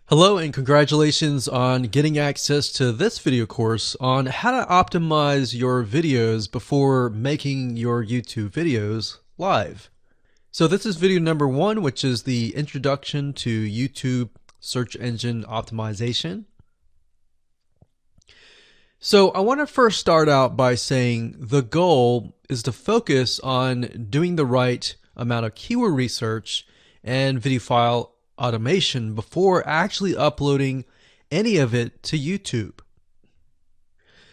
Hello and congratulations on getting access to this video course on how to optimize your videos before making your YouTube videos live. So this is video number 1, which is the introduction to YouTube search engine optimization. So I want to first start out by saying the goal is to focus on doing the right amount of keyword research and video file automation before actually uploading any of it to YouTube.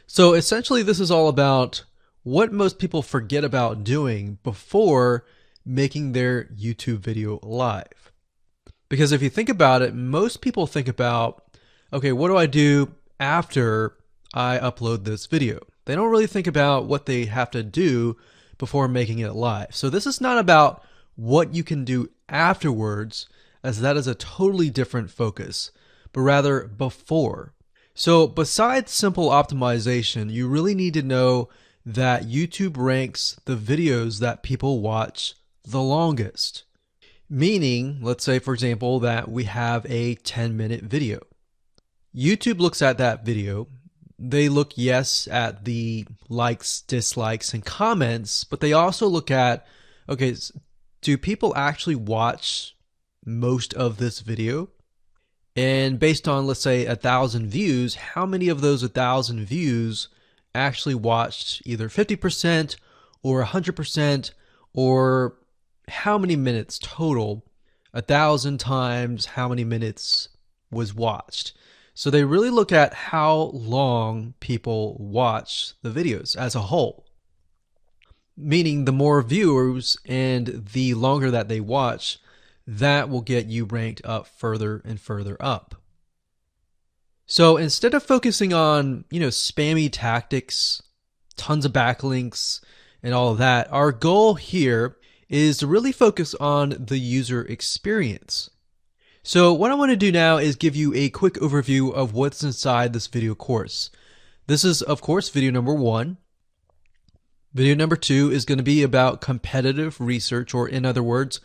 So essentially this is all about what most people forget about doing before making their YouTube video live. Because if you think about it, most people think about, okay, what do I do after I upload this video? They don't really think about what they have to do before making it live. So this is not about what you can do afterwards, as that is a totally different focus, but rather before. So besides simple optimization, you really need to know that YouTube ranks the videos that people watch the longest. Meaning, let's say for example that we have a 10-minute video. YouTube looks at that video. They look, yes, at the likes, dislikes, and comments, but they also look at, okay, do people actually watch most of this video? And based on, let's say, 1,000 views, how many of those 1,000 views actually watched either 50% or 100%, or how many minutes total? 1,000 times how many minutes was watched. So they really look at how long people watch the videos as a whole. Meaning the more viewers and the longer that they watch, that will get you ranked up further and further up. So instead of focusing on, spammy tactics, tons of backlinks, and all of that, our goal here is to really focus on the user experience. So what I want to do now is give you a quick overview of what's inside this video course. This is, of course, video number 1. Video number 2 is going to be about competitive research, or in other words,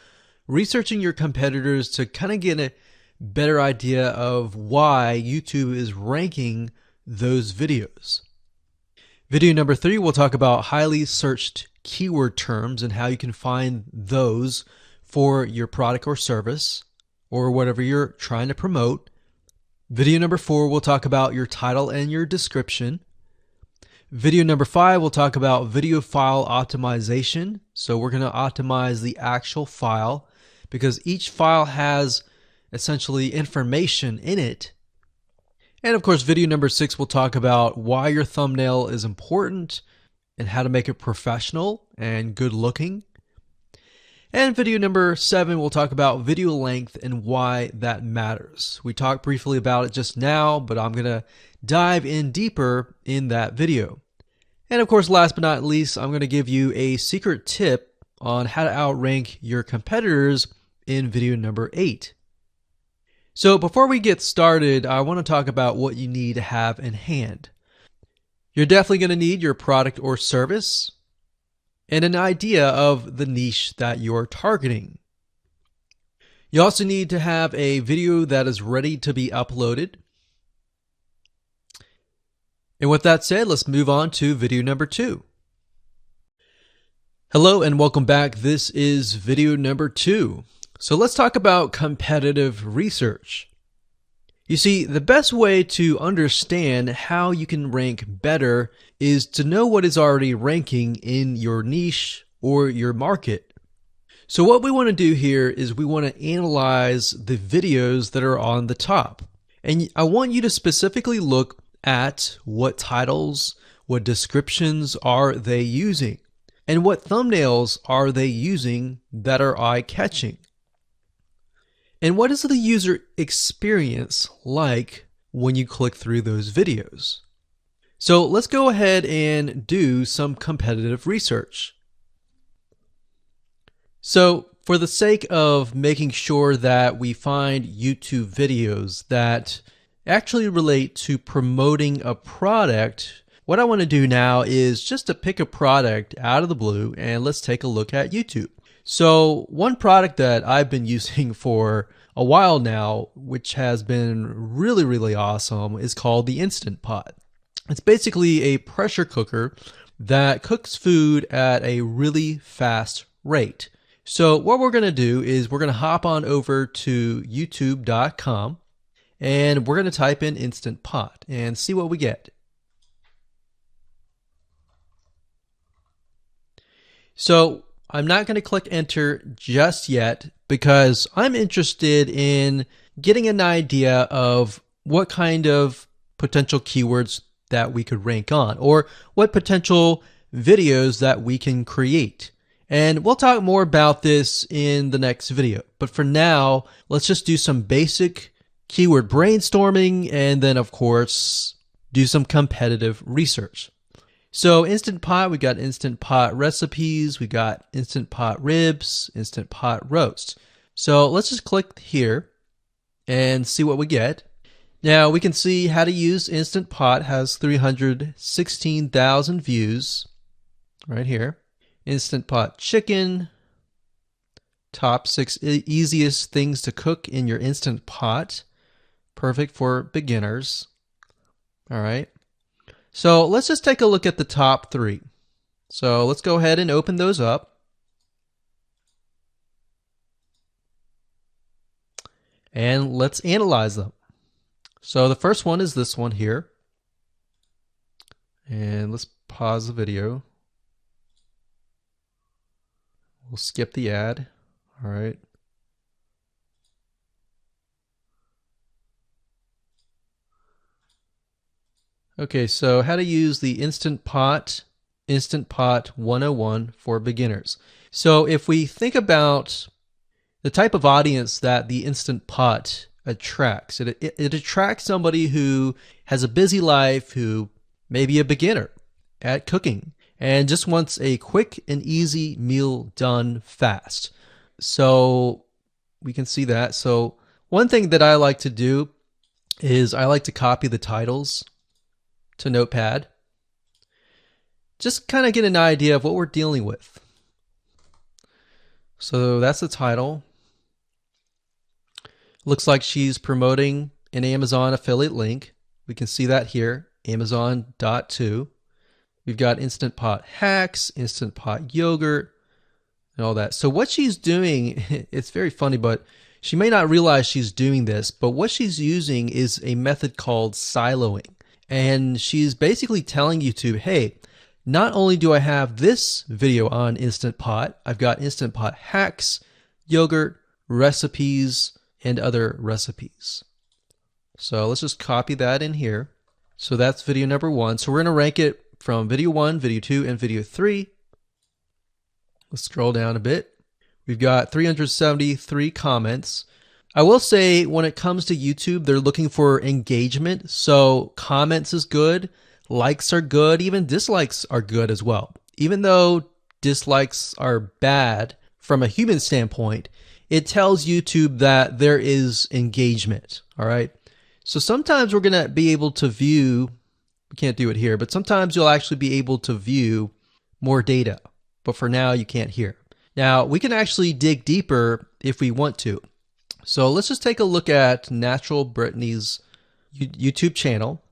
researching your competitors to kind of get a better idea of why YouTube is ranking those videos. Video number 3, we'll talk about highly searched keyword terms and how you can find those for your product or service, or whatever you're trying to promote. Video number 4, we'll talk about your title and your description. Video number 5, we'll talk about video file optimization. So we're going to optimize the actual file because each file has essentially information in it. And of course, video number 6, we'll talk about why your thumbnail is important and how to make it professional and good looking. And video number 7, we'll talk about video length and why that matters. We talked briefly about it just now, but I'm going to dive in deeper in that video. And of course, last but not least, I'm going to give you a secret tip on how to outrank your competitors in video number 8. So before we get started, I want to talk about what you need to have in hand. You're definitely going to need your product or service and an idea of the niche that you're targeting. You also need to have a video that is ready to be uploaded. And with that said, let's move on to video number 2. Hello and welcome back. This is video number 2. So let's talk about competitive research. You see, the best way to understand how you can rank better is to know what is already ranking in your niche or your market. So what we want to do here is we want to analyze the videos that are on the top. And I want you to specifically look at what titles, what descriptions are they using, and what thumbnails are they using that are eye-catching. And what is the user experience like when you click through those videos? So let's go ahead and do some competitive research. So for the sake of making sure that we find YouTube videos that actually relate to promoting a product, what I want to do now is just to pick a product out of the blue and let's take a look at YouTube. So one product that I've been using for a while now, which has been really, really awesome, is called the Instant Pot. It's basically a pressure cooker that cooks food at a really fast rate. So what we're going to do is we're going to hop on over to youtube.com and we're going to type in Instant Pot and see what we get. So I'm not going to click enter just yet because I'm interested in getting an idea of what kind of potential keywords that we could rank on, or what potential videos that we can create. And we'll talk more about this in the next video. But for now, let's just do some basic keyword brainstorming and then, of course, do some competitive research. So Instant Pot, we got Instant Pot recipes, we got Instant Pot ribs, Instant Pot roast. So let's just click here and see what we get. Now we can see how to use Instant Pot has 316,000 views right here. Instant Pot chicken, top 6 easiest things to cook in your Instant Pot. Perfect for beginners. All right. So let's just take a look at the top 3. So let's go ahead and open those up. And let's analyze them. So the first one is this one here. And let's pause the video. We'll skip the ad. All right. Okay, so how to use the Instant Pot 101 for beginners. So if we think about the type of audience that the Instant Pot attracts, it attracts somebody who has a busy life, who may be a beginner at cooking and just wants a quick and easy meal done fast. So we can see that. So one thing that I like to do is I like to copy the titles to Notepad. Just kind of get an idea of what we're dealing with. So that's the title. Looks like she's promoting an Amazon affiliate link. We can see that here, Amazon.to. We've got Instant Pot hacks, Instant Pot yogurt, and all that. So what she's doing, it's very funny, but she may not realize she's doing this, but what she's using is a method called siloing. And she's basically telling YouTube, hey, not only do I have this video on Instant Pot, I've got Instant Pot hacks, yogurt, recipes, and other recipes. So let's just copy that in here. So that's video number 1. So we're going to rank it from video 1, video 2, and video 3. Let's scroll down a bit. We've got 373 comments. I will say when it comes to YouTube, they're looking for engagement. So comments is good, likes are good, even dislikes are good as well. Even though dislikes are bad from a human standpoint, it tells YouTube that there is engagement. All right. So sometimes we're going to be able to view, we can't do it here, but sometimes you'll actually be able to view more data. But for now, you can't hear. Now, we can actually dig deeper if we want to. So let's just take a look at Natural Brittany's YouTube channel.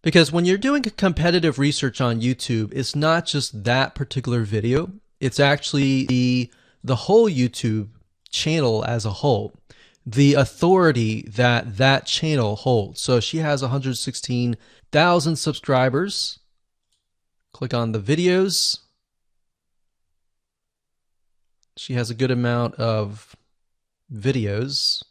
Because when you're doing competitive research on YouTube, it's not just that particular video. It's actually the whole YouTube channel as a whole. The authority that that channel holds. So she has 116,000 subscribers. Click on the videos. She has a good amount of videos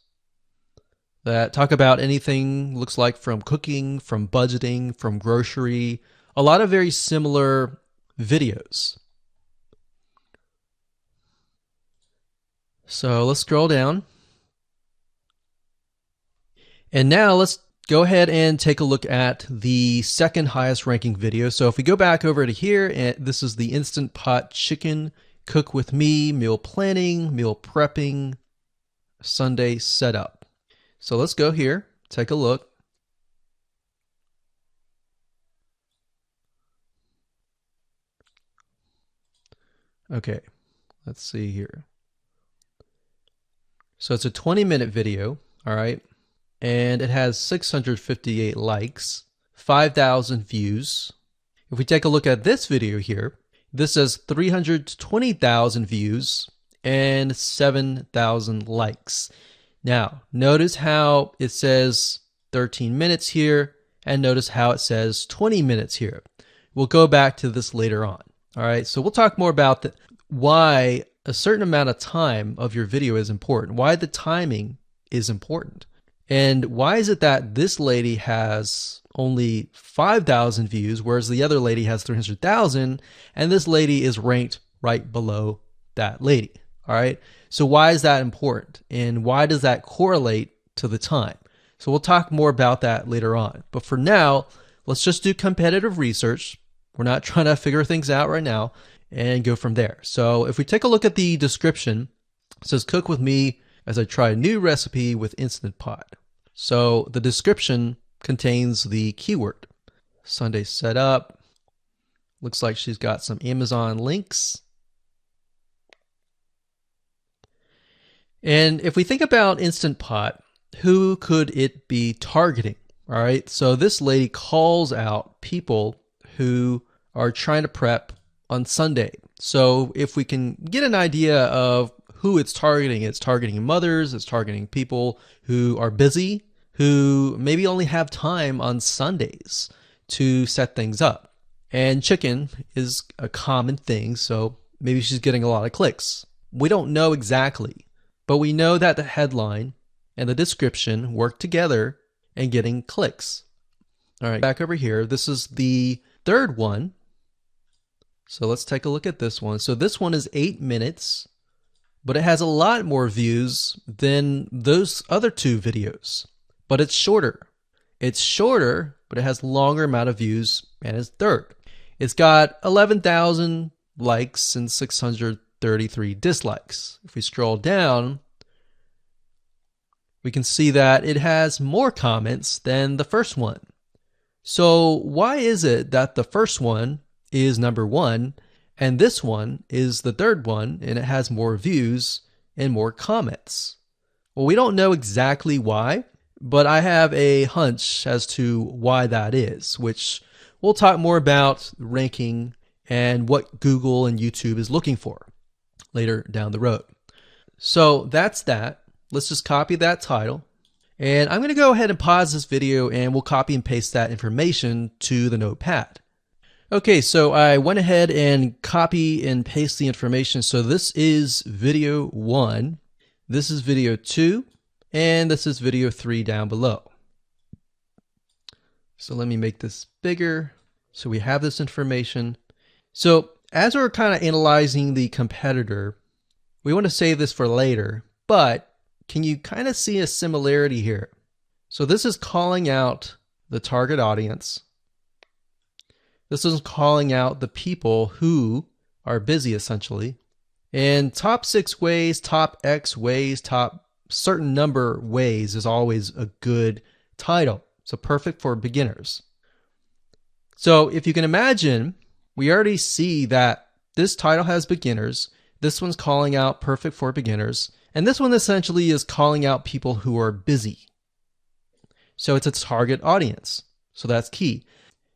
that talk about anything, looks like from cooking, from budgeting, from grocery, a lot of very similar videos. So let's scroll down. And now let's go ahead and take a look at the second highest ranking video. So if we go back over to here, and this is the Instant Pot chicken, cook with me, meal planning, meal prepping, Sunday setup. So let's go here, take a look. Okay, let's see here. So it's a 20-minute video, all right? And it has 658 likes, 5,000 views. If we take a look at this video here, this has 320,000 views and 7,000 likes. Now, notice how it says 13 minutes here, and notice how it says 20 minutes here. We'll go back to this later on. All right, so we'll talk more about why a certain amount of time of your video is important, why the timing is important. And why is it that this lady has only 5,000 views, whereas the other lady has 300,000, and this lady is ranked right below that lady? All right. So why is that important? And why does that correlate to the time? So we'll talk more about that later on. But for now, let's just do competitive research. We're not trying to figure things out right now, and go from there. So if we take a look at the description, it says cook with me as I try a new recipe with Instant Pot. So the description contains the keyword. Sunday setup. Looks like she's got some Amazon links. And if we think about Instant Pot, who could it be targeting? All right, so this lady calls out people who are trying to prep on Sunday. So if we can get an idea of who it's targeting mothers, it's targeting people who are busy, who maybe only have time on Sundays to set things up. And chicken is a common thing, so maybe she's getting a lot of clicks. We don't know exactly, but we know that the headline and the description work together and getting clicks. All right, back over here, this is the third one. So let's take a look at this one. So this one is 8 minutes, but it has a lot more views than those other two videos. But it's shorter. It's shorter, but it has longer amount of views, and it's third. It's got 11,000 likes and 633 dislikes. If we scroll down, we can see that it has more comments than the first one. So why is it that the first one is number one and this one is the third one and it has more views and more comments? Well, we don't know exactly why, but I have a hunch as to why that is, which we'll talk more about ranking and what Google and YouTube is looking for later down the road. So that's that. Let's just copy that title. And I'm going to go ahead and pause this video and we'll copy and paste that information to the notepad. Okay, so I went ahead and copy and paste the information. So this is video 1, this is video 2, and this is video 3 down below. So let me make this bigger. So we have this information. So as we're kind of analyzing the competitor, we want to save this for later, but can you kind of see a similarity here? So this is calling out the target audience. This is calling out the people who are busy, essentially. And top 6 ways, top X ways, top certain number ways is always a good title. So perfect for beginners. So if you can imagine, we already see that this title has beginners. This one's calling out perfect for beginners. And this one essentially is calling out people who are busy. So it's a target audience. So that's key.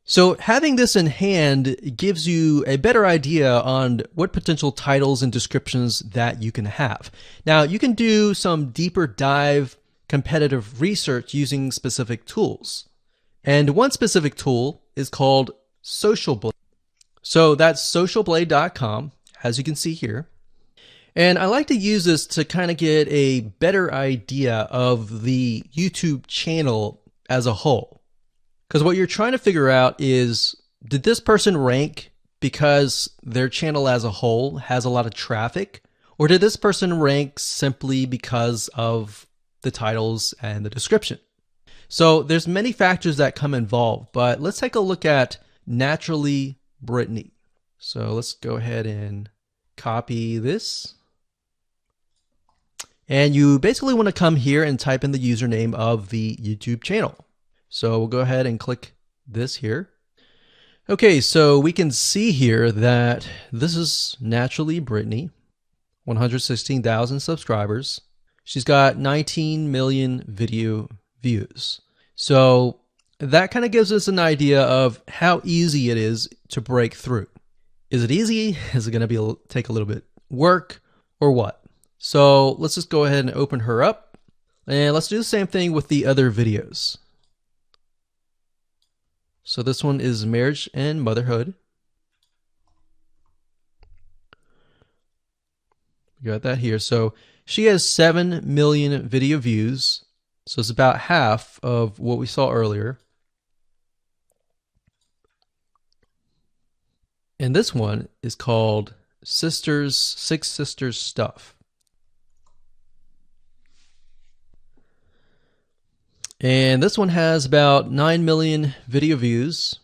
So having this in hand gives you a better idea on what potential titles and descriptions that you can have. Now, you can do some deeper dive competitive research using specific tools. And one specific tool is called SocialBlade. So that's socialblade.com, as you can see here. And I like to use this to kind of get a better idea of the YouTube channel as a whole. Because what you're trying to figure out is, did this person rank because their channel as a whole has a lot of traffic? Or did this person rank simply because of the titles and the description? So there's many factors that come involved, but let's take a look at Naturally Brittany. So let's go ahead and copy this. And you basically want to come here and type in the username of the YouTube channel. So we'll go ahead and click this here. Okay, so we can see here that this is Naturally Brittany, 116,000 subscribers. She's got 19 million video views. So that kind of gives us an idea of how easy it is to break through. Is it easy? Is it going to take a little bit work or what? So let's just go ahead and open her up, and let's do the same thing with the other videos. So this one is marriage and motherhood. We got that here. So she has 7 million video views. So it's about half of what we saw earlier. And this one is called Six Sisters Stuff. And this one has about 9 million video views.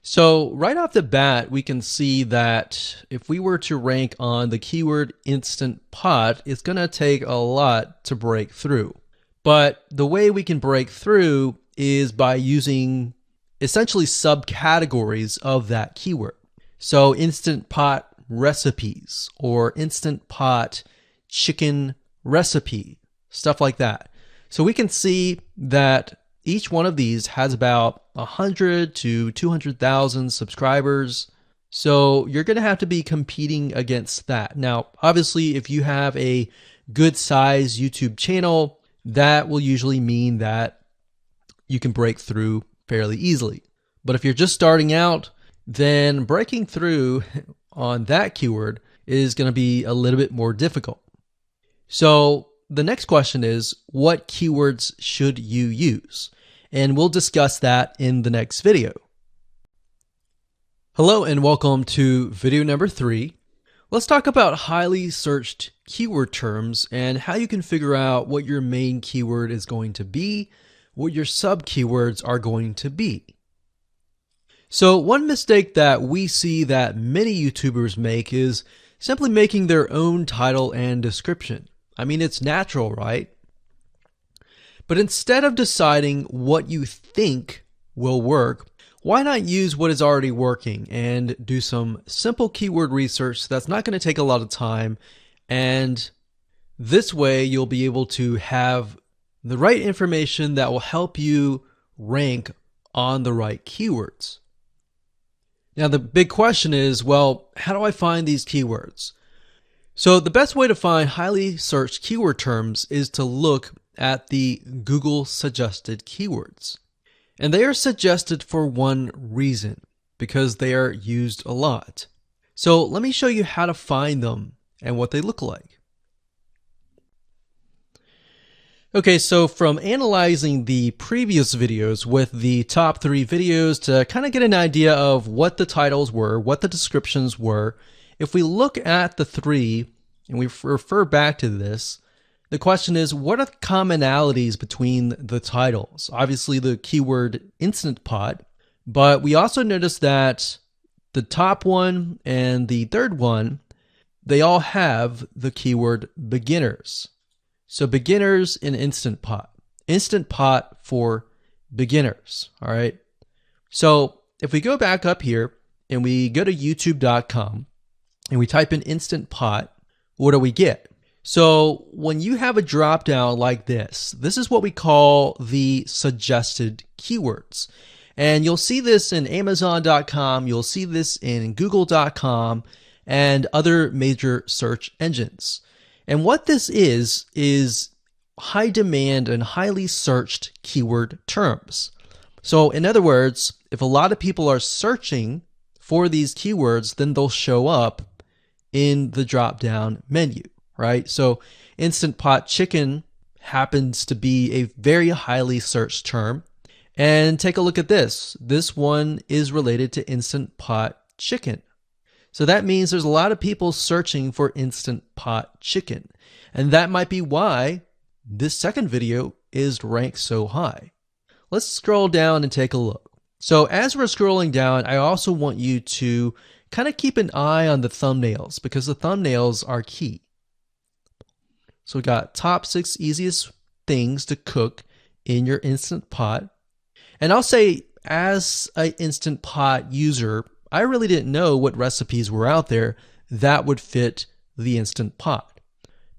So right off the bat, we can see that if we were to rank on the keyword Instant Pot, it's going to take a lot to break through. But the way we can break through is by using essentially subcategories of that keyword. So Instant Pot recipes or Instant Pot chicken recipe, stuff like that. So we can see that each one of these has about 100 to 200,000 subscribers. So you're going to have to be competing against that. Now, obviously, if you have a good size YouTube channel, that will usually mean that you can break through fairly easily. But if you're just starting out, then breaking through on that keyword is going to be a little bit more difficult. So the next question is, what keywords should you use? And we'll discuss that in the next video. Hello and welcome to video number 3. Let's talk about highly searched keyword terms and how you can figure out what your main keyword is going to be, what your sub keywords are going to be. So one mistake that we see that many YouTubers make is simply making their own title and description. I mean, it's natural, right? But instead of deciding what you think will work, why not use what is already working and do some simple keyword research that's not going to take a lot of time, and this way you'll be able to have the right information that will help you rank on the right keywords. Now the big question is, well, how do I find these keywords? So the best way to find highly searched keyword terms is to look at the Google suggested keywords. And they are suggested for one reason, because they are used a lot. So let me show you how to find them and what they look like. Okay, so from analyzing the previous videos with the top 3 videos to kind of get an idea of what the titles were, what the descriptions were, if we look at the 3 and we refer back to this, the question is, what are the commonalities between the titles? Obviously the keyword Instant Pot, but we also noticed that the top one and the third one, they all have the keyword beginners. So beginners in Instant Pot. Instant Pot for beginners, all right? So if we go back up here and we go to youtube.com and we type in Instant Pot, what do we get? So when you have a drop down like this is what we call the suggested keywords. And you'll see this in Amazon.com, you'll see this in Google.com and other major search engines. And what this is high demand and highly searched keyword terms. So in other words, if a lot of people are searching for these keywords, then they'll show up in the drop down menu. Right? So Instant Pot chicken happens to be a very highly searched term. And take a look at this. This one is related to Instant Pot chicken. So that means there's a lot of people searching for Instant Pot chicken. And that might be why this second video is ranked so high. Let's scroll down and take a look. So as we're scrolling down, I also want you to kind of keep an eye on the thumbnails, because the thumbnails are key. So we got top 6 easiest things to cook in your Instant Pot. And I'll say, as an Instant Pot user, I really didn't know what recipes were out there that would fit the Instant Pot.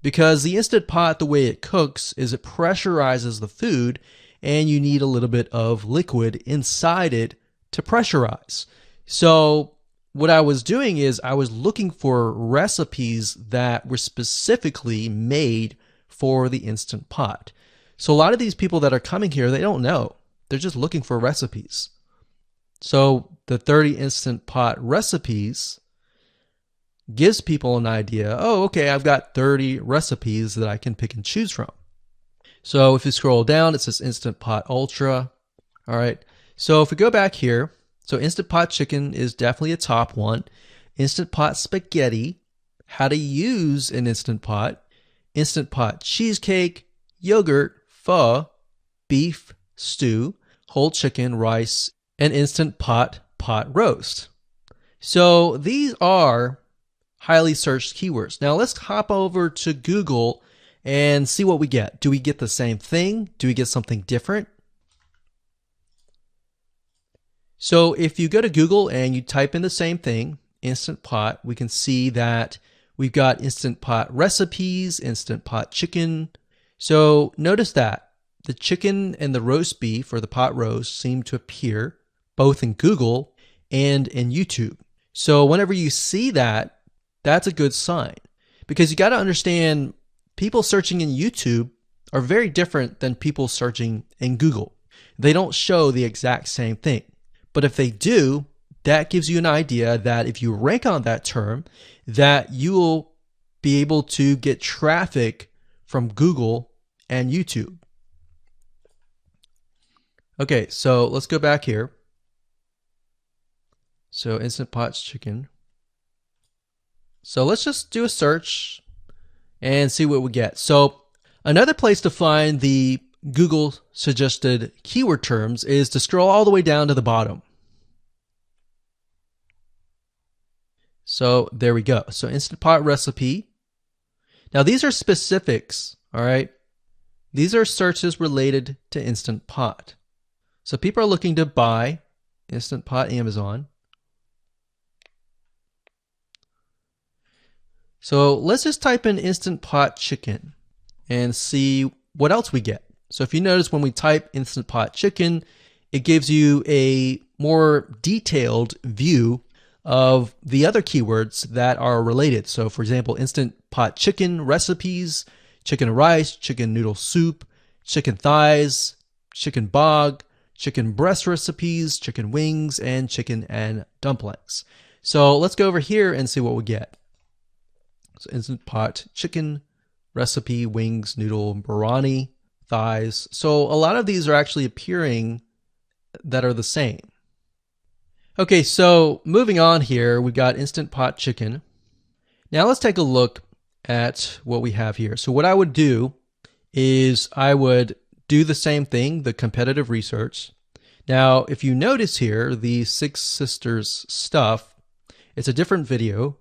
Because the Instant Pot, the way it cooks is it pressurizes the food, and you need a little bit of liquid inside it to pressurize. So what I was doing is I was looking for recipes that were specifically made for the Instant Pot. So a lot of these people that are coming here, they don't know. They're just looking for recipes. So the 30 Instant Pot recipes gives people an idea. Oh, okay, I've got 30 recipes that I can pick and choose from. So if you scroll down, it says Instant Pot Ultra. All right. So if we go back here, so Instant Pot Chicken is definitely a top one. Instant Pot Spaghetti, how to use an Instant Pot. Instant Pot Cheesecake, Yogurt, Pho, Beef Stew, Whole Chicken, Rice, and Instant Pot Roast. So these are highly searched keywords. Now let's hop over to Google and see what we get. Do we get the same thing? Do we get something different? So if you go to Google and you type in the same thing, Instant Pot, we can see that we've got Instant Pot recipes, Instant Pot chicken. So notice that the chicken and the roast beef or the pot roast seem to appear both in Google and in YouTube. So whenever you see that, that's a good sign, because you got to understand people searching in YouTube are very different than people searching in Google. They don't show the exact same thing. But if they do, that gives you an idea that if you rank on that term, that you will be able to get traffic from Google and YouTube. Okay, so let's go back here. So Instant Pot Chicken. So let's just do a search and see what we get. So another place to find the Google suggested keyword terms is to scroll all the way down to the bottom. So there we go. So Instant Pot recipe. Now these are specifics, all right? These are searches related to Instant Pot. So people are looking to buy Instant Pot Amazon. So let's just type in Instant Pot Chicken and see what else we get. So if you notice, when we type Instant Pot Chicken, it gives you a more detailed view of the other keywords that are related. So for example, Instant Pot Chicken recipes, chicken rice, chicken noodle soup, chicken thighs, chicken bog, chicken breast recipes, chicken wings, and chicken and dumplings. So let's go over here and see what we get. So Instant Pot Chicken recipe, wings, noodle, biryani, thighs. So a lot of these are actually appearing that are the same. Okay, so moving on here, we've got Instant Pot Chicken. Now let's take a look at what we have here. So what I would do is I would do the same thing, the competitive research. Now, if you notice here, the Six Sisters stuff, it's a different video,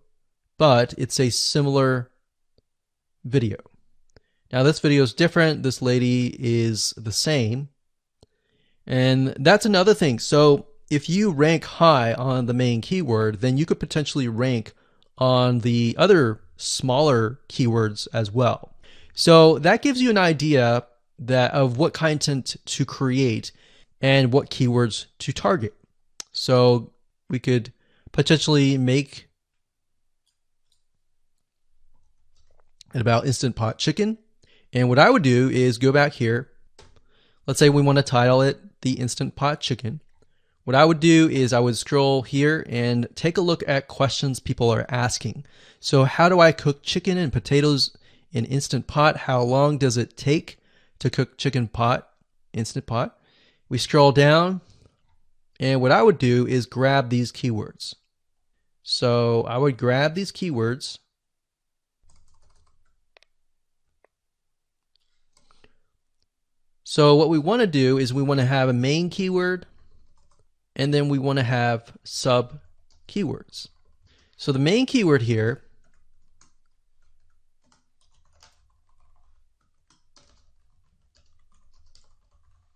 but it's a similar video. Now this video is different. This lady is the same. And that's another thing. So if you rank high on the main keyword, then you could potentially rank on the other smaller keywords as well. So that gives you an idea of what content to create and what keywords to target. So we could potentially make it about Instant Pot Chicken. And what I would do is go back here. Let's say we want to title it the Instant Pot Chicken. What I would do is I would scroll here and take a look at questions people are asking. So how do I cook chicken and potatoes in Instant Pot? How long does it take to cook chicken pot, Instant Pot? We scroll down, and what I would do is grab these keywords. So I would grab these keywords. So what we want to do is we want to have a main keyword, and then we want to have sub keywords. So the main keyword here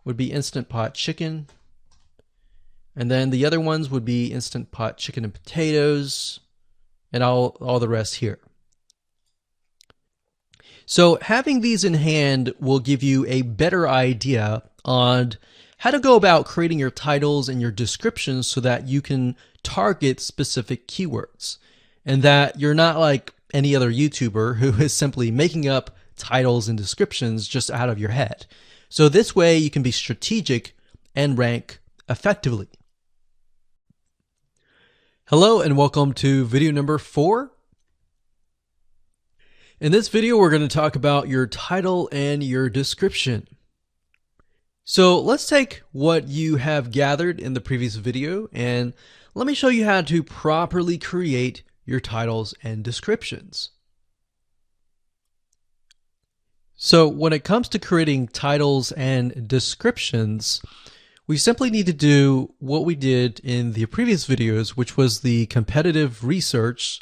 would be Instant Pot Chicken. And then the other ones would be Instant Pot chicken and potatoes, and all the rest here. So having these in hand will give you a better idea on how to go about creating your titles and your descriptions so that you can target specific keywords, and that you're not like any other YouTuber who is simply making up titles and descriptions just out of your head. So this way you can be strategic and rank effectively. Hello and welcome to video number 4. In this video, we're going to talk about your title and your description. So let's take what you have gathered in the previous video and let me show you how to properly create your titles and descriptions. So when it comes to creating titles and descriptions, we simply need to do what we did in the previous videos, which was the competitive research.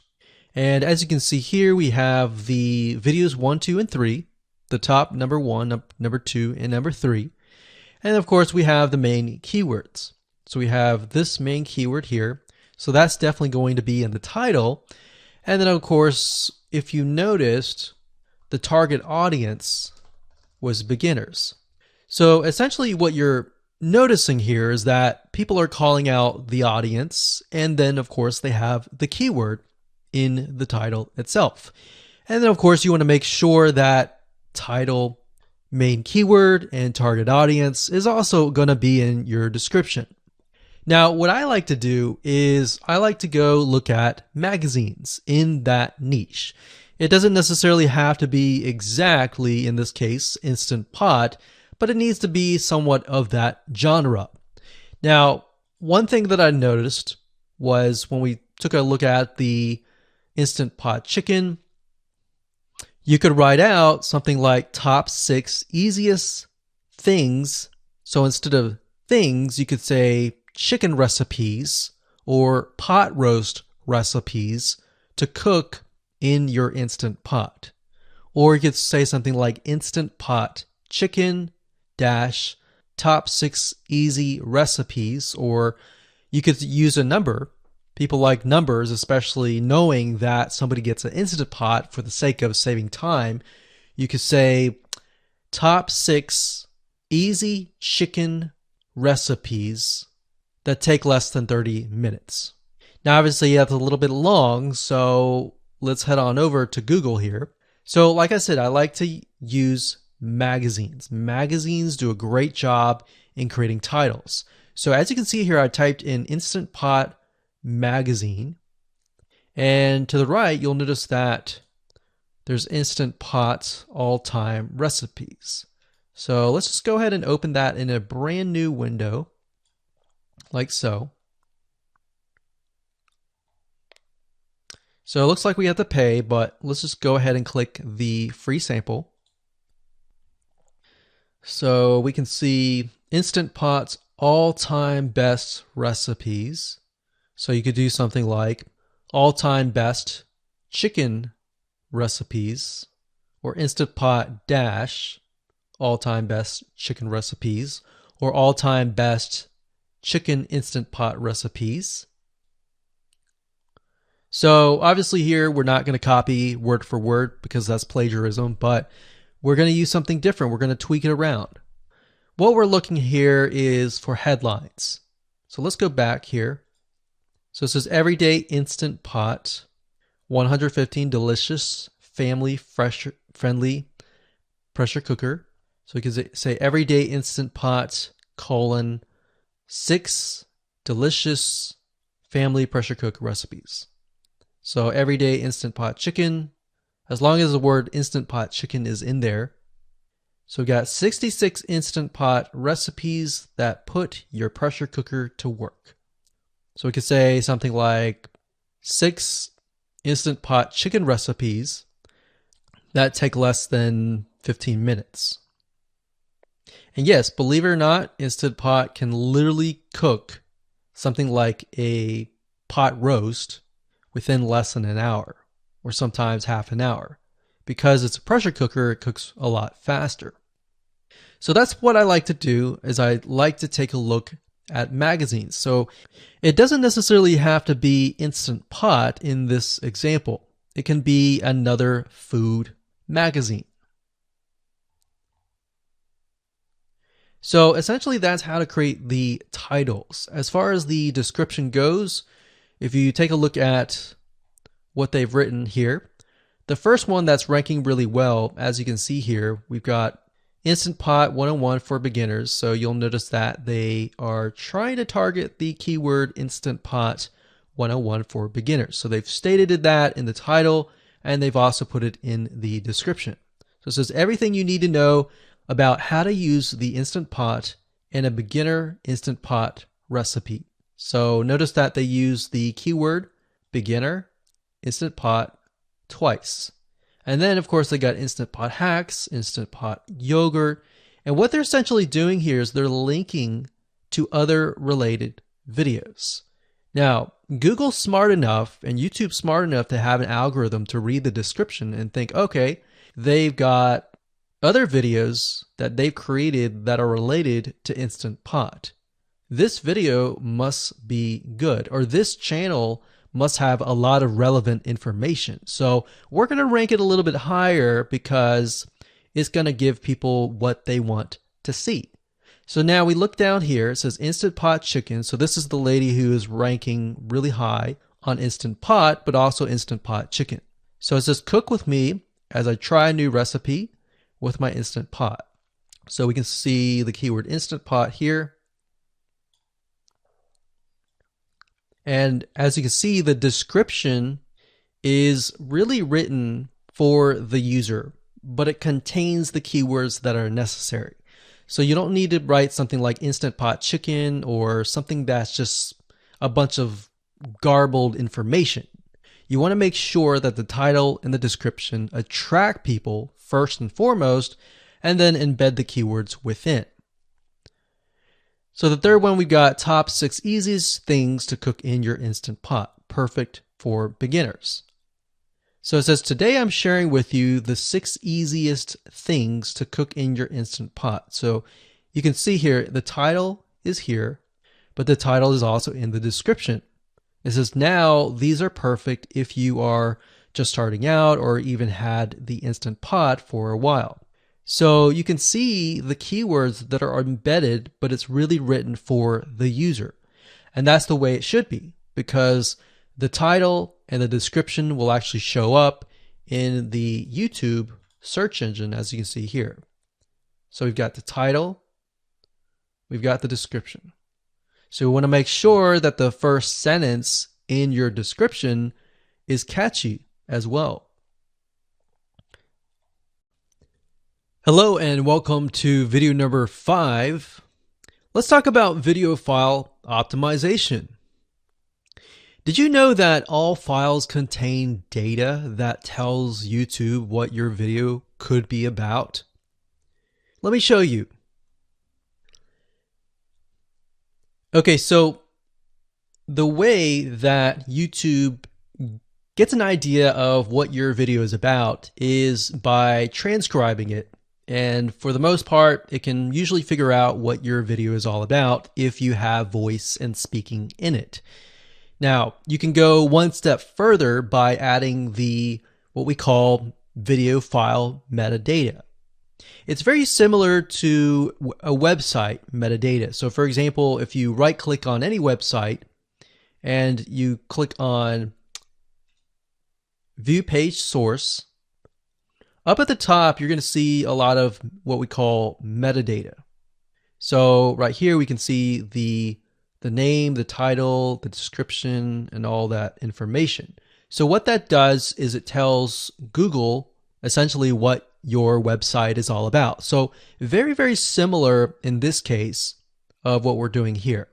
And as you can see here, we have the videos 1, 2, and 3, the top number 1, number 2, and number 3. And of course, we have the main keywords. So we have this main keyword here. So that's definitely going to be in the title. And then of course, if you noticed, the target audience was beginners. So essentially what you're noticing here is that people are calling out the audience, and then of course they have the keyword in the title itself. And then of course you want to make sure that title, main keyword, and target audience is also going to be in your description. Now what I like to do is I like to go look at magazines in that niche. It doesn't necessarily have to be exactly, in this case, Instant Pot, but it needs to be somewhat of that genre. Now, one thing that I noticed was when we took a look at the Instant Pot chicken, you could write out something like top 6 easiest things. So instead of things, you could say chicken recipes or pot roast recipes to cook in your Instant Pot. Or you could say something like Instant Pot chicken dash top 6 easy recipes, or you could use a number. People like numbers, especially knowing that somebody gets an Instant Pot for the sake of saving time. You could say top 6 easy chicken recipes that take less than 30 minutes. Now obviously that's a little bit long, so let's head on over to Google here. So like I said, I like to use magazines. Magazines do a great job in creating titles. So as you can see here, I typed in Instant Pot magazine, and to the right you'll notice that there's Instant Pot all-time recipes. So let's just go ahead and open that in a brand new window like so. So it looks like we have to pay, but let's just go ahead and click the free sample. So we can see Instant Pot's all-time best recipes. So you could do something like all-time best chicken recipes, or Instant Pot dash all-time best chicken recipes, or all-time best chicken Instant Pot recipes. So obviously here we're not going to copy word for word because that's plagiarism, but we're going to use something different. We're going to tweak it around. What we're looking here is for headlines. So let's go back here. So it says everyday Instant Pot, 115 delicious, family friendly pressure cooker. So we can say everyday Instant Pot, colon, 6 delicious family pressure cook recipes. So everyday Instant Pot chicken, as long as the word Instant Pot chicken is in there. So we got 66 Instant Pot recipes that put your pressure cooker to work. So we could say something like 6 Instant Pot chicken recipes that take less than 15 minutes. And yes, believe it or not, Instant Pot can literally cook something like a pot roast within less than an hour, or sometimes half an hour. Because it's a pressure cooker, it cooks a lot faster. So that's what I like to do, is I like to take a look at magazines. So it doesn't necessarily have to be Instant Pot in this example. It can be another food magazine. So essentially that's how to create the titles. As far as the description goes, if you take a look at what they've written here, the first one that's ranking really well, as you can see here, we've got Instant Pot 101 for beginners. So you'll notice that they are trying to target the keyword Instant Pot 101 for beginners. So they've stated that in the title, and they've also put it in the description. So it says everything you need to know about how to use the Instant Pot in a beginner Instant Pot recipe. So notice that they use the keyword beginner Instant Pot twice. And then, of course, they got Instant Pot hacks, Instant Pot yogurt. And what they're essentially doing here is they're linking to other related videos. Now, Google's smart enough and YouTube's smart enough to have an algorithm to read the description and think, okay, they've got other videos that they've created that are related to Instant Pot. This video must be good, or this channel must have a lot of relevant information. So we're going to rank it a little bit higher because it's going to give people what they want to see. So now we look down here, it says Instant Pot Chicken. So this is the lady who is ranking really high on Instant Pot, but also Instant Pot Chicken. So it says cook with me as I try a new recipe with my Instant Pot. So we can see the keyword Instant Pot here. And as you can see, the description is really written for the user, but it contains the keywords that are necessary. So you don't need to write something like Instant Pot Chicken or something that's just a bunch of garbled information. You want to make sure that the title and the description attract people first and foremost, and then embed the keywords within. So the third one, we've got top 6 easiest things to cook in your Instant Pot, perfect for beginners. So it says, today I'm sharing with you the 6 easiest things to cook in your Instant Pot. So you can see here, the title is here, but the title is also in the description. It says, now these are perfect if you are just starting out or even had the Instant Pot for a while. So you can see the keywords that are embedded, but it's really written for the user. And that's the way it should be, because the title and the description will actually show up in the YouTube search engine, as you can see here. So we've got the title, we've got the description. So we want to make sure that the first sentence in your description is catchy as well. Hello and welcome to video number 5. Let's talk about video file optimization. Did you know that all files contain data that tells YouTube what your video could be about? Let me show you. Okay, so the way that YouTube gets an idea of what your video is about is by transcribing it. And for the most part, it can usually figure out what your video is all about if you have voice and speaking in it. Now, you can go one step further by adding what we call video file metadata. It's very similar to a website metadata. So for example, if you right click on any website and you click on View Page Source, up at the top, you're going to see a lot of what we call metadata. So right here, we can see the name, the title, the description, and all that information. So what that does is it tells Google essentially what your website is all about. So very, very similar in this case of what we're doing here.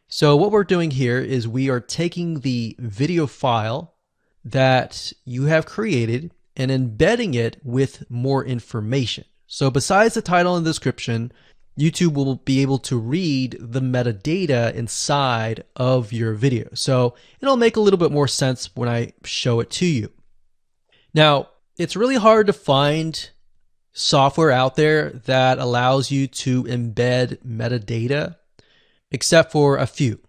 So what we're doing here is we are taking the video file that you have created and embedding it with more information. So besides the title and description, YouTube will be able to read the metadata inside of your video. So it'll make a little bit more sense when I show it to you. Now, it's really hard to find software out there that allows you to embed metadata except for a few.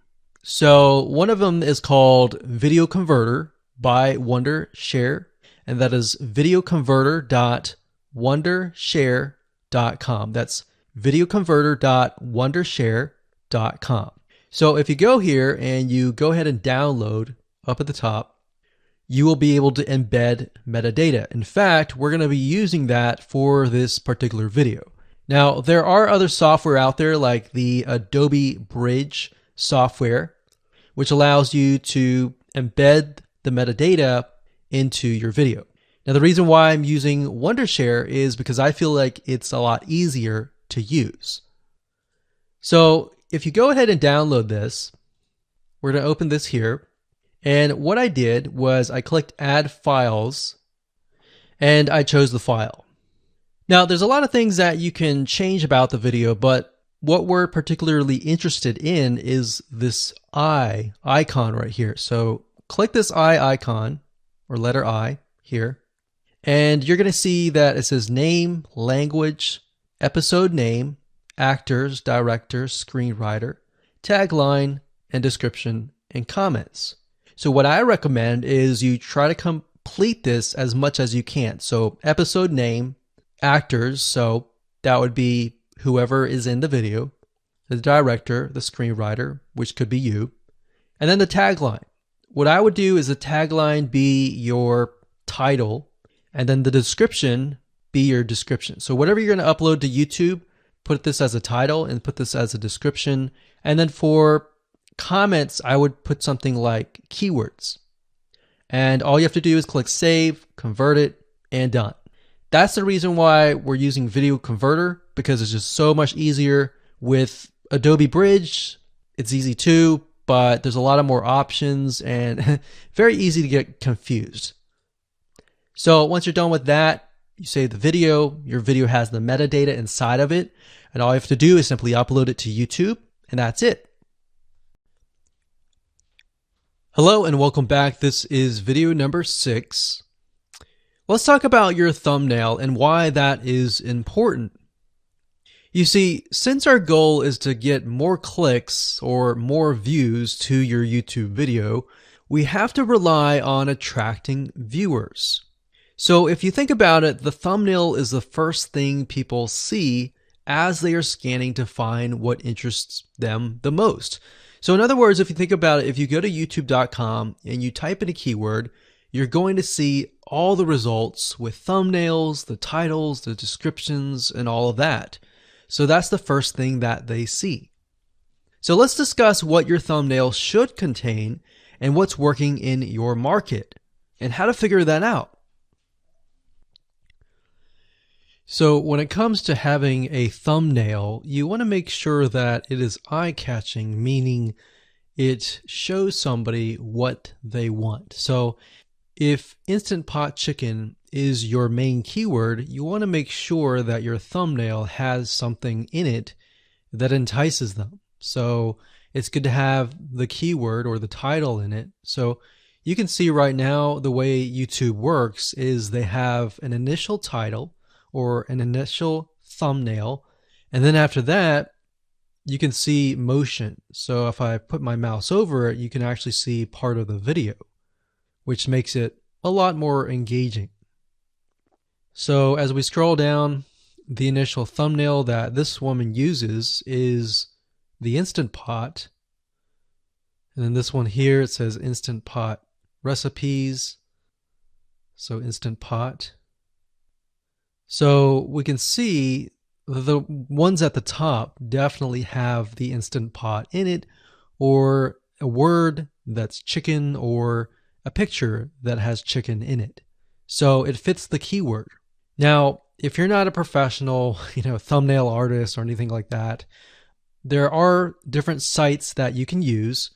So one of them is called Video Converter by Wondershare, and that is videoconverter.wondershare.com. That's videoconverter.wondershare.com. So if you go here and you go ahead and download up at the top, you will be able to embed metadata. In fact, we're going to be using that for this particular video. Now, there are other software out there like the Adobe Bridge software, which allows you to embed the metadata into your video. Now, the reason why I'm using Wondershare is because I feel like it's a lot easier to use. So if you go ahead and download this, we're going to open this here. And what I did was I clicked Add Files, and I chose the file. Now, there's a lot of things that you can change about the video, but what we're particularly interested in is this I icon right here. So click this I icon, or letter I here, and you're going to see that it says name, language, episode name, actors, director, screenwriter, tagline, and description, and comments. So what I recommend is you try to complete this as much as you can. So episode name, actors, so that would be whoever is in the video, the director, the screenwriter, which could be you, and then the tagline. What I would do is the tagline be your title, and then the description be your description. So whatever you're going to upload to YouTube, put this as a title and put this as a description. And then for comments, I would put something like keywords. And all you have to do is click save, convert it, and done. That's the reason why we're using Video Converter, because it's just so much easier. With Adobe Bridge, it's easy too, but there's a lot of more options and very easy to get confused. So once you're done with that, you save the video. Your video has the metadata inside of it, and all you have to do is simply upload it to YouTube, and that's it. Hello and welcome back. This is video number 6. Let's talk about your thumbnail and why that is important. You see, since our goal is to get more clicks or more views to your YouTube video, we have to rely on attracting viewers. So if you think about it, the thumbnail is the first thing people see as they are scanning to find what interests them the most. So in other words, if you think about it, if you go to youtube.com and you type in a keyword, you're going to see all the results with thumbnails, the titles, the descriptions, and all of that. So that's the first thing that they see. So let's discuss what your thumbnail should contain and what's working in your market and how to figure that out. So when it comes to having a thumbnail, you want to make sure that it is eye-catching, meaning it shows somebody what they want. So if Instant Pot Chicken is your main keyword, you want to make sure that your thumbnail has something in it that entices them. So it's good to have the keyword or the title in it. So you can see right now the way YouTube works is they have an initial title or an initial thumbnail, and then after that you can see motion. So if I put my mouse over it, you can actually see part of the video, which makes it a lot more engaging. So as we scroll down, the initial thumbnail that this woman uses is the Instant Pot, and then this one here, it says Instant Pot recipes, so Instant Pot. So we can see the ones at the top definitely have the Instant Pot in it, or a word that's chicken, or a picture that has chicken in it. So it fits the keyword. Now, if you're not a professional, thumbnail artist or anything like that, there are different sites that you can use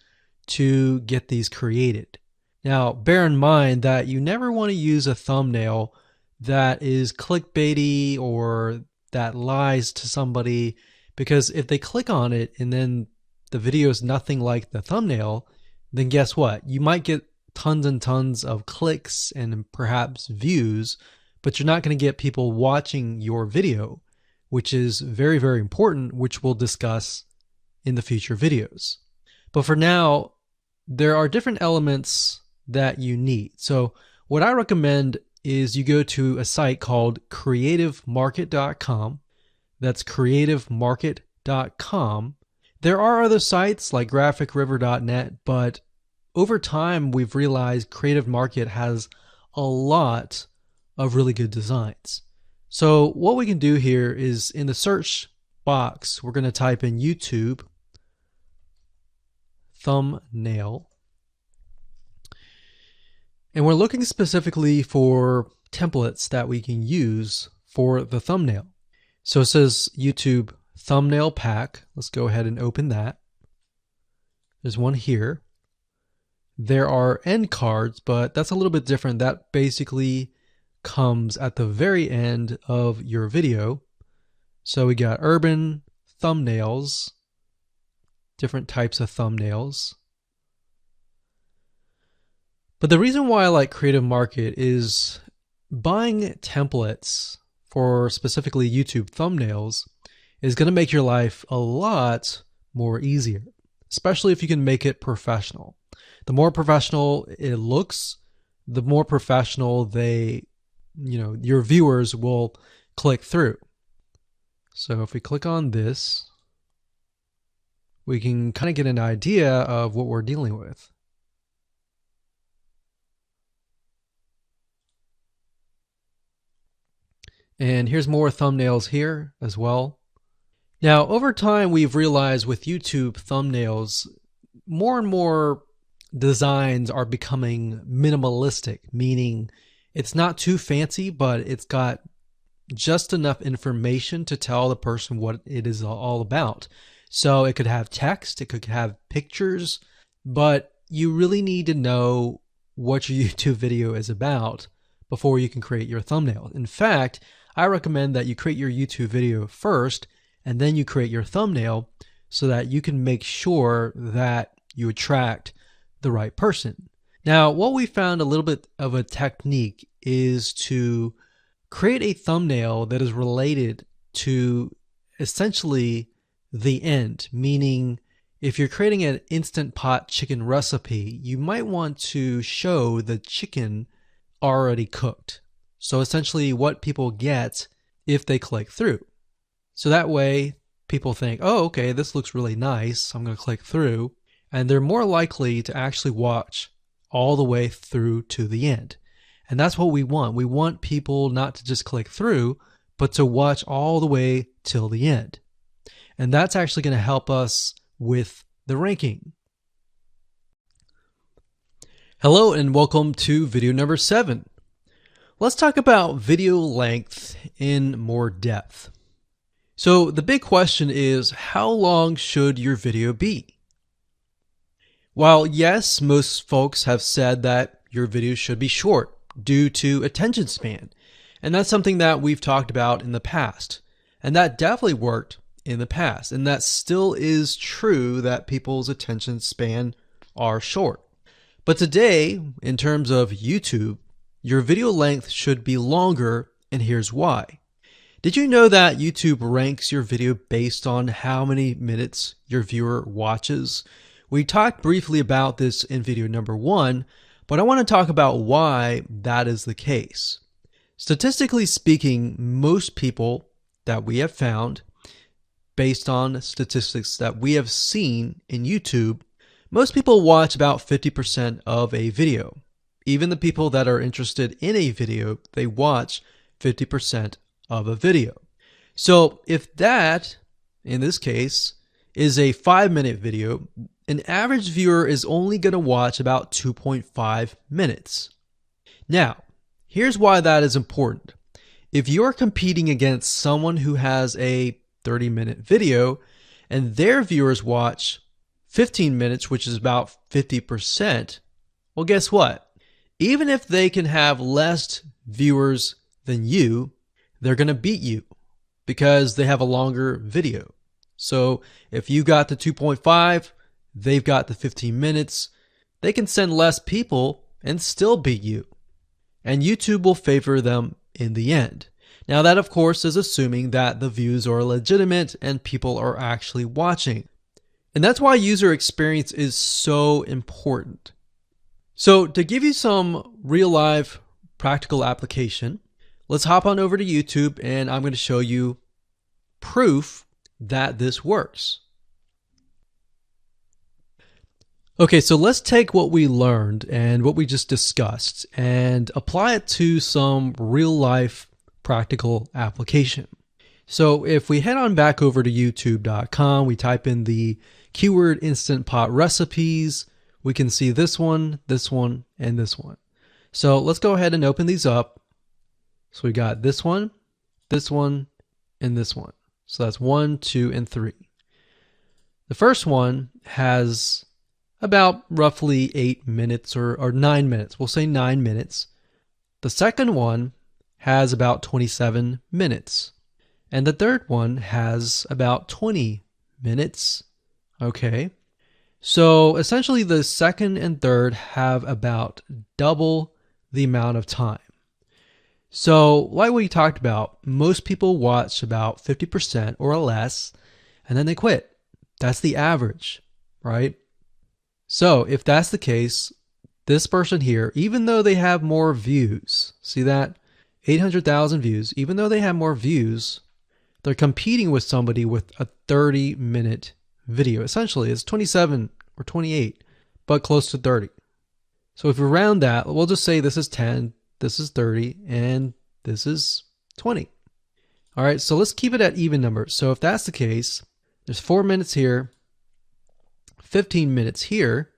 to get these created. Now, bear in mind that you never want to use a thumbnail that is clickbaity or that lies to somebody, because if they click on it and then the video is nothing like the thumbnail, then guess what? You might get tons and tons of clicks and perhaps views, but you're not going to get people watching your video, which is very, very important, which we'll discuss in the future videos. But for now, there are different elements that you need. So what I recommend is you go to a site called creativemarket.com. That's creativemarket.com. There are other sites like graphicriver.net, but over time we've realized Creative Market has a lot of really good designs. So what we can do here is in the search box, we're going to type in YouTube thumbnail. And we're looking specifically for templates that we can use for the thumbnail. So it says YouTube thumbnail pack. Let's go ahead and open that. There's one here. There are end cards, but that's a little bit different. That basically comes at the very end of your video. So we got urban thumbnails, different types of thumbnails. But the reason why I like Creative Market is buying templates for specifically YouTube thumbnails is going to make your life a lot more easier, especially if you can make it professional. The more professional it looks, the more professional your viewers will click through. So if we click on this, we can kind of get an idea of what we're dealing with. And here's more thumbnails here as well. Now, over time, we've realized with YouTube thumbnails, more and more designs are becoming minimalistic, meaning it's not too fancy, but it's got just enough information to tell the person what it is all about. So it could have text, it could have pictures, but you really need to know what your YouTube video is about before you can create your thumbnail. In fact, I recommend that you create your YouTube video first and then you create your thumbnail so that you can make sure that you attract the right person. Now, what we found a little bit of a technique is to create a thumbnail that is related to essentially the end, meaning if you're creating an Instant Pot chicken recipe, you might want to show the chicken already cooked. So essentially what people get if they click through. So that way people think, oh, okay, this looks really nice. I'm going to click through. And they're more likely to actually watch all the way through to the end. And that's what we want. We want people not to just click through, but to watch all the way till the end. And that's actually going to help us with the ranking. Hello and welcome to video number 7. Let's talk about video length in more depth. So the big question is, how long should your video be? While yes, most folks have said that your video should be short due to attention span, and that's something that we've talked about in the past, and that definitely worked in the past, and that still is true that people's attention span are short. But today, in terms of YouTube, your video length should be longer, and here's why. Did you know that YouTube ranks your video based on how many minutes your viewer watches? We talked briefly about this in video number 1, but I want to talk about why that is the case. Statistically speaking, most people that we have found, based on statistics that we have seen in YouTube, most people watch about 50% of a video. Even the people that are interested in a video, they watch 50% of a video. So if that, in this case, is a 5-minute video, an average viewer is only going to watch about 2.5 minutes. Now, here's why that is important. If you're competing against someone who has a 30-minute video and their viewers watch 15 minutes, which is about 50%, well, guess what? Even if they can have less viewers than you, they're going to beat you because they have a longer video. So if you got the 2.5, they've got the 15 minutes, they can send less people and still beat you. And YouTube will favor them in the end. Now that of course is assuming that the views are legitimate and people are actually watching. And that's why user experience is so important. So to give you some real life practical application, let's hop on over to YouTube and I'm going to show you proof that this works. Okay, so let's take what we learned and what we just discussed and apply it to some real life practical application. So if we head on back over to youtube.com, we type in the keyword Instant Pot recipes, we can see this one, and this one. So let's go ahead and open these up. So we got this one, and this one. So that's 1, 2, and 3. The first one has about roughly 8 minutes or 9 minutes. We'll say 9 minutes. The second one has about 27 minutes. And the third one has about 20 minutes. Okay. So essentially the second and third have about double the amount of time. So like we talked about, most people watch about 50% or less, and then they quit. That's the average, right? So if that's the case, this person here, even though they have more views, see that? 800,000 views, even though they have more views, they're competing with somebody with a 30-minute video. Essentially, it's 27 or 28, but close to 30. So if we round that, we'll just say this is 10, this is 30, and this is 20. All right, so let's keep it at even numbers. So if that's the case, there's 4 minutes here, 15 minutes here,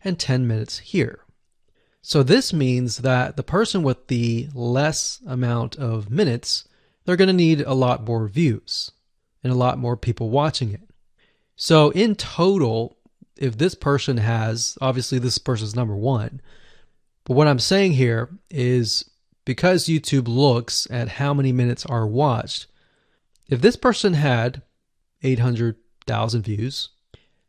and 10 minutes here. So this means that the person with the less amount of minutes, they're going to need a lot more views and a lot more people watching it. So in total, if this person has, obviously this person's number one, but what I'm saying here is because YouTube looks at how many minutes are watched, if this person had 800,000 views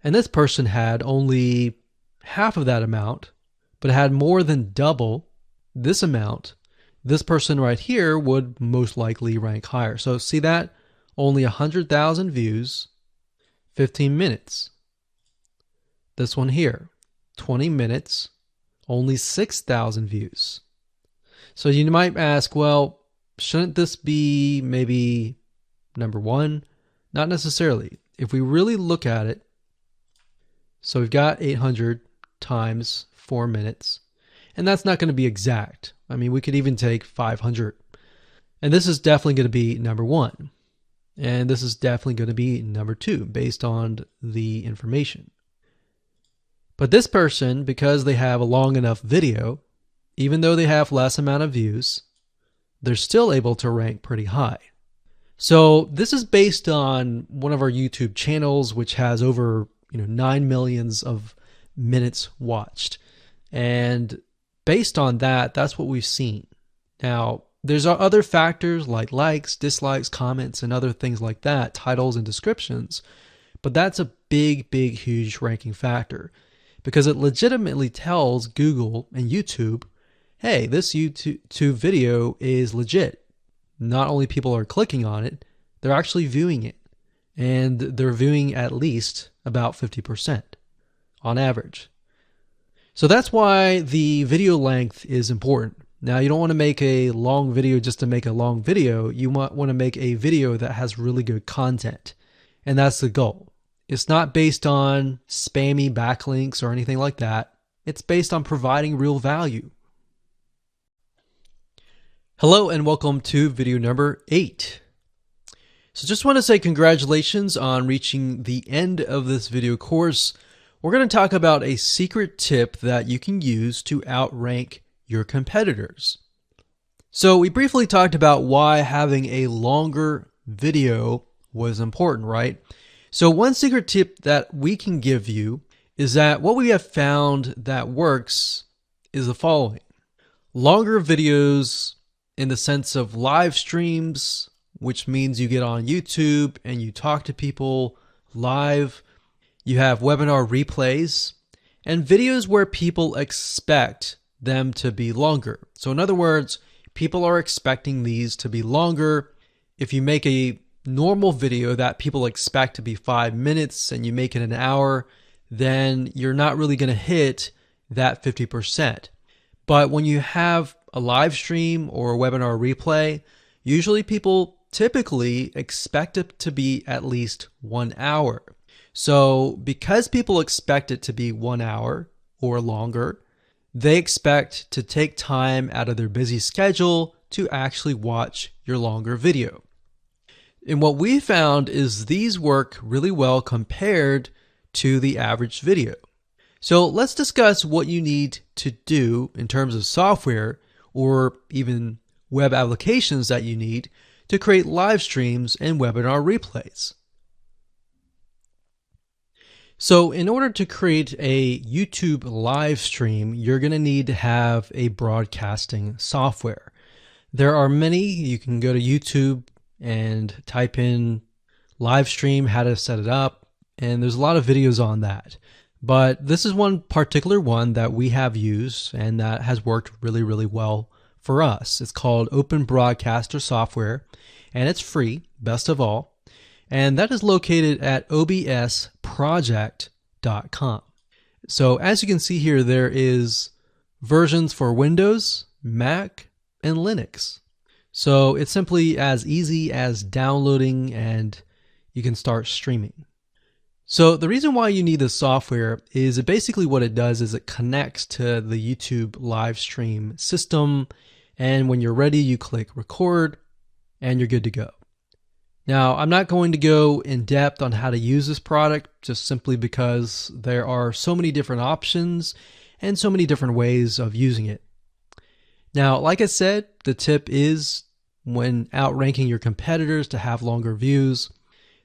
and this person had only half of that amount, but had more than double this amount, this person right here would most likely rank higher. So see that? Only 100,000 views, 15 minutes. This one here, 20 minutes, only 6,000 views. So you might ask, well, shouldn't this be maybe number one? Not necessarily. If we really look at it, so we've got 800 times 4 minutes, and that's not going to be exact. I mean, we could even take 500. And this is definitely going to be number one. And this is definitely going to be number two based on the information. But this person, because they have a long enough video, even though they have less amount of views, they're still able to rank pretty high. So this is based on one of our YouTube channels, which has over 9 million of minutes watched. And based on that, that's what we've seen. Now, there's other factors like likes, dislikes, comments, and other things like that, titles and descriptions. But that's a big, huge ranking factor because it legitimately tells Google and YouTube, hey, this YouTube video is legit. Not only people are clicking on it, they're actually viewing it. And they're viewing at least about 50% on average. So that's why the video length is important. Now, you don't want to make a long video just to make a long video. You might want to make a video that has really good content. And that's the goal. It's not based on spammy backlinks or anything like that. It's based on providing real value. Hello and welcome to video number 8. So just want to say congratulations on reaching the end of this video course. We're going to talk about a secret tip that you can use to outrank your competitors. So we briefly talked about why having a longer video was important, right? So one secret tip that we can give you is that what we have found that works is the following. Longer videos in the sense of live streams, which means you get on YouTube and you talk to people live. You have webinar replays and videos where people expect them to be longer. So in other words, people are expecting these to be longer. If you make a normal video that people expect to be 5 minutes and you make it an hour, then you're not really going to hit that 50%. But when you have a live stream or a webinar replay, usually people typically expect it to be at least 1 hour. So because people expect it to be 1 hour or longer, they expect to take time out of their busy schedule to actually watch your longer video. And what we found is these work really well compared to the average video. So let's discuss what you need to do in terms of software or even web applications that you need to create live streams and webinar replays. So in order to create a YouTube live stream, you're going to need to have a broadcasting software. There are many. You can go to YouTube and type in live stream, how to set it up, and there's a lot of videos on that. But this is one particular one that we have used and that has worked really, really well for us. It's called Open Broadcaster Software, and it's free, best of all. And that is located at obsproject.com. So as you can see here, there is versions for Windows, Mac, and Linux. So it's simply as easy as downloading and you can start streaming. So the reason why you need this software is basically what it does is it connects to the YouTube live stream system, and when you're ready, you click record and you're good to go. Now, I'm not going to go in depth on how to use this product just simply because there are so many different options and so many different ways of using it. Now, like I said, the tip is when outranking your competitors to have longer views.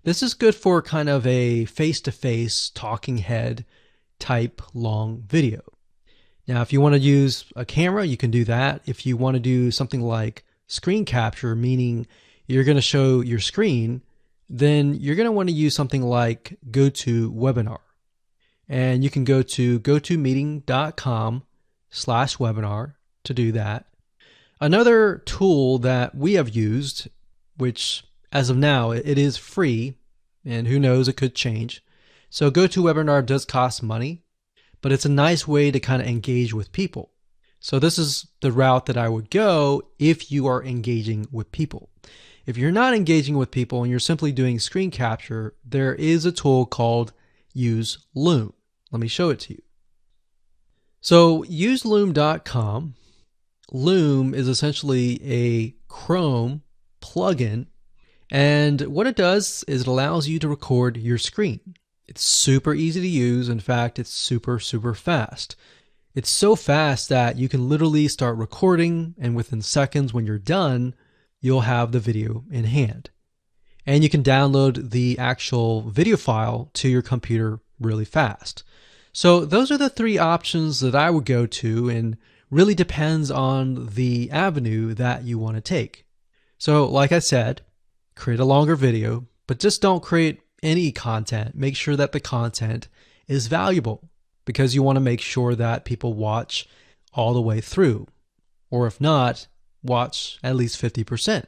This is good for kind of a face-to-face talking head type long video. Now, if you want to use a camera, you can do that. If you want to do something like screen capture, meaning you're going to show your screen, then you're going to want to use something like GoToWebinar. And you can go to gotomeeting.com/webinar to do that. Another tool that we have used, which as of now, it is free, and who knows, it could change. So GoToWebinar does cost money, but it's a nice way to kind of engage with people. So this is the route that I would go if you are engaging with people. If you're not engaging with people and you're simply doing screen capture, there is a tool called Use Loom. Let me show it to you. So useloom.com. Loom is essentially a Chrome plugin, and what it does is it allows you to record your screen. It's super easy to use. In fact, it's super, super fast. It's so fast that you can literally start recording, and within seconds when you're done, you'll have the video in hand. And you can download the actual video file to your computer really fast. So those are the three options that I would go to, and really depends on the avenue that you want to take. So like I said, create a longer video, but just don't create any content. Make sure that the content is valuable, because you want to make sure that people watch all the way through, or if not, watch at least 50%.